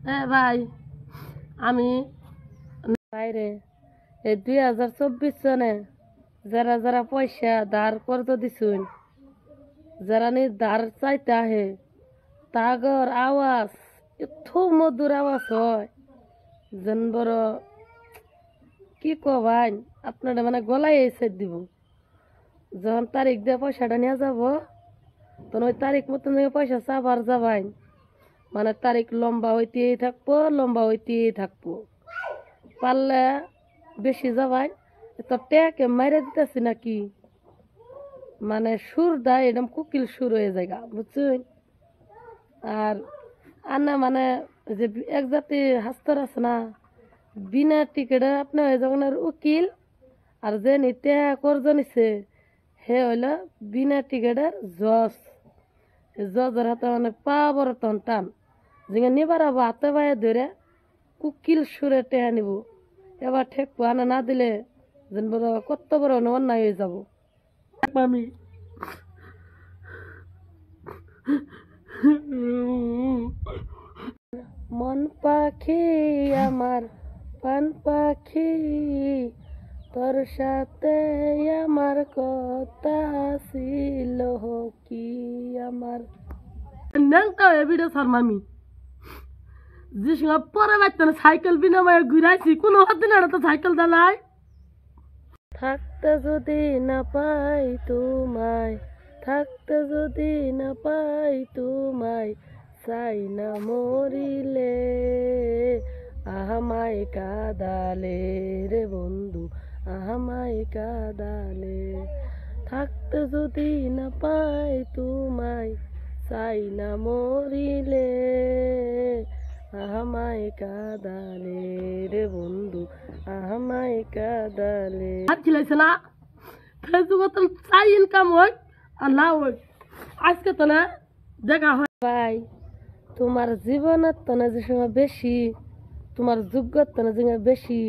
ভাই আমি বাইরে এই 2024 সনে যারা যারা পয়সা ধার করতে দিছুন যারা নি ধার চাইতে আহে তাগর আওয়াজ এত মধুর আওয়াজ হয় যেন বড় কি ভাই আপনারা মানে গলায় এসে দিব যখন তারিখ দিয়ে পয়সাটা নিয়ে যাব তখন ওই তারিখ মতন পয়সা চাবার যাবাই মানে তারিখ লম্বা হইতেই থাকবো পারলে বেশি যাবাই তো ট্যাকে মাইরে দিতেছি নাকি মানে সুর দেয় একদম কুকিল সুর হয়ে যায় বুঝছেন আর না মানে যে এক জাতি হাস্তর আছে না বিনা টিকিটে আপনি হয়ে যাবেন উকিল আর যে নিতে কর্জ নিছে হে হইল বিনা টিকিটের জজ জজের হাতে মানে পা বড় তন টান যেখানে নিবার হবো হাতে পায়ে ধরে কুকিল সুরে টেহা নিব এবার ঠেকবো আনা না দিলে যেন বড় কত বড় অন্যায় হয়ে যাব আমি মন পাখি আমার পান পাখি তোর সাথে আমার কথা ছিল কি আমার ন্যাংটা ভিডিও শর্মামি যে সঙ্গে পরে বাচ্চা সাইকেল বিনাময়ে ঘুরাইছি কোনো দিন তো সাইকেল চালাই থাকতে যদি না পাই তোমায় থাকতে যদি না পাই তোমায় চাই না মরিলে আহামায় কাদালে রে বন্ধু আহামায় কাদালে থাকতে যদি না পাই তোমায় চাই না মরিলে আহামায় কাদালে রে বন্ধু আহামায় কাদালে খিলাইছে না ফেসবুকে তো চাই ইনকাম হয় আর না হয় আজকে তো না দেখা হয় ভাই তোমার জীবনের তো না যে সময় বেশি তোমার যোগ্যতা না যে বেশি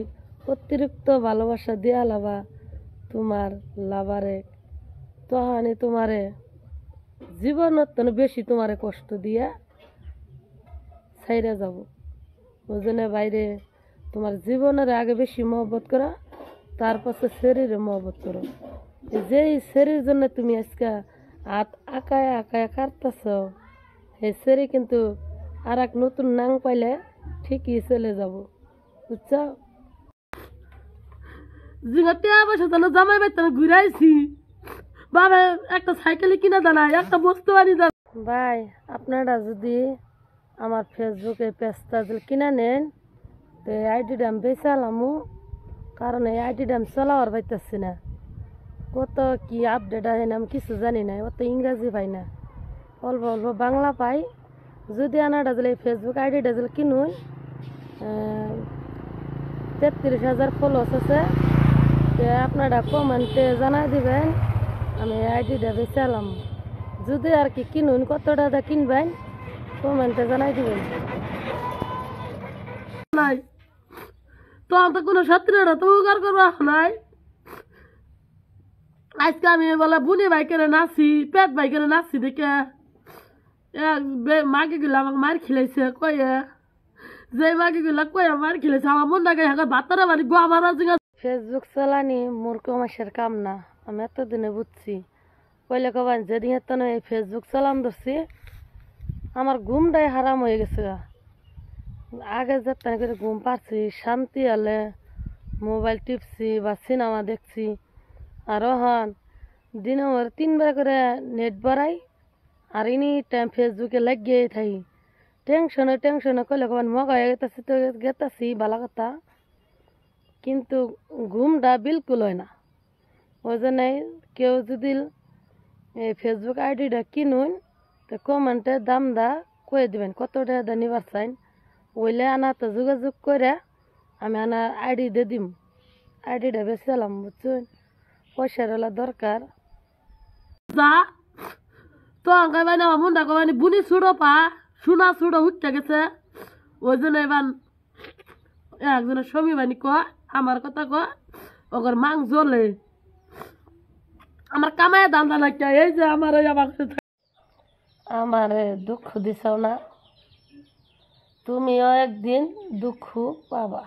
অতিরিক্ত ভালোবাসা দিয়া লাভা তোমার লাভারে তহানি তোমারে জীবনের তো বেশি তোমারে কষ্ট দিয়া ছাইরা যাব ওজনে বাইরে তোমার জীবনের আগে বেশি মহব্বত করা তারপর শরীরে মহব্বত করো যেই শরীর জন্য তুমি আজকে হাত আঁকায় আঁকায় কাটতেছ সেই শরীর কিন্তু আর এক নতুন নাং পাইলে ঠিকই চলে যাব বুঝছ জিগাতে বসে জানো জামাই বাইতে ঘুরাইছি বাবা একটা সাইকেলে কিনা জানাই একটা বস্তু আনি জান ভাই আপনারা যদি আমার ফেসবুকে পেজটা কিনা নেন তো এই আইডিটা আমি বেচালামু কারণ এই আইডিটা আমি চলাওয়ার পাইতেছি না কত কি আপডেট আছে না আমি কিছু জানি না অত ইংরাজি পাই না অল্প অল্প বাংলা পাই যদি আনাটা দিলে ফেসবুক আইডিটা দিলে কিনুন 33,000 ফলোয়ার্স আছে তো আপনারা কমেন্টে জানাই দিবেন আমি আইডিটা বেচালাম যদি আর কি কিনুন কত টাকা কিনবেন কমেন্টে জানাই দিবেন নাই তো আমার কোনো ছাত্রীরা তো উগার করবা নাই আজকে আমি বলে বুনি বাইকের নাচি পেট বাইকের নাচি দেখে মাকে গুলা আমাকে মার খিলাইছে কয়ে যে মাকে গুলা কয়ে মার খিলাইছে আমার মন লাগে এখন ভাতরা বাড়ি গো আমার ফেসবুক চালানি মূর্খ মাসের কাম না আমি এতদিনে বুঝছি কইলে কবান যেদিন এত এই ফেসবুক চালান ধরছি আমার ঘুমটাই হারাম হয়ে গেছে আগে যেতাম করে ঘুম পাচ্ছি শান্তি হলে মোবাইল টিপছি বা সিনেমা দেখছি আর হন দিনে 3 বার করে নেট বাড়াই আর এনি টাইম ফেসবুকে লাগিয়ে থাকি টেনশনে কইলে কবান মগা হয়ে গেতেছি তো গেতাছি ভালো কথা কিন্তু ঘুমটা বিলকুল হয় না ওই জন্য কেউ যদি এই ফেসবুক আইডিটা কিনুন তো কমেন্টে দাম দা কয়ে দেবেন কত টাকা নিবার চাইন ওইলে আনা তো যোগাযোগ করে আমি আনা আইডি দিয়ে দিম আইডিটা বেচালাম বুঝছেন পয়সার হলে দরকার যা তো আঙ্কাই বাইনা আমার মনটা কবানি বুনি ছুড়ো পা সোনা ছুড়ো উঠতে গেছে ওই জন্য এবার একজনের সমী বানি আমার কথা ওগর মাং জ্বলে আমার কামায় দান্দা নাকি এই যে আমার আমার দুঃখ দিছাও না তুমিও একদিন দুঃখ পাবা।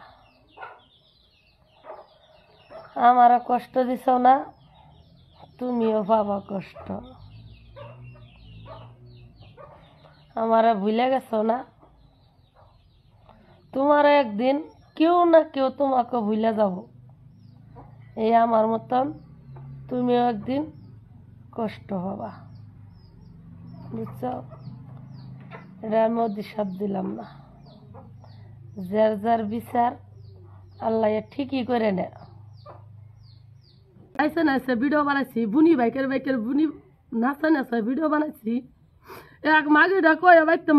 আমারও কষ্ট দিছ না, তুমিও পাবা কষ্ট। আমারে ভুলে গেছো না, তোমার একদিন কেউ না কেউ তোমাকে ভুলে যাব। এই আমার মতন তুমিও একদিন কষ্ট পাবা, বুঝছো? এটা আমি অভিশাপ দিলাম না, যার যার বিচার আল্লাহ ঠিকই করে নেয়। নাচে নাচে ভিডিও বানাইছি, বুনি বাইকের বুনি নাচা নাচা ভিডিও বানাইছি। এক মাগিটা কয়ে বাইতে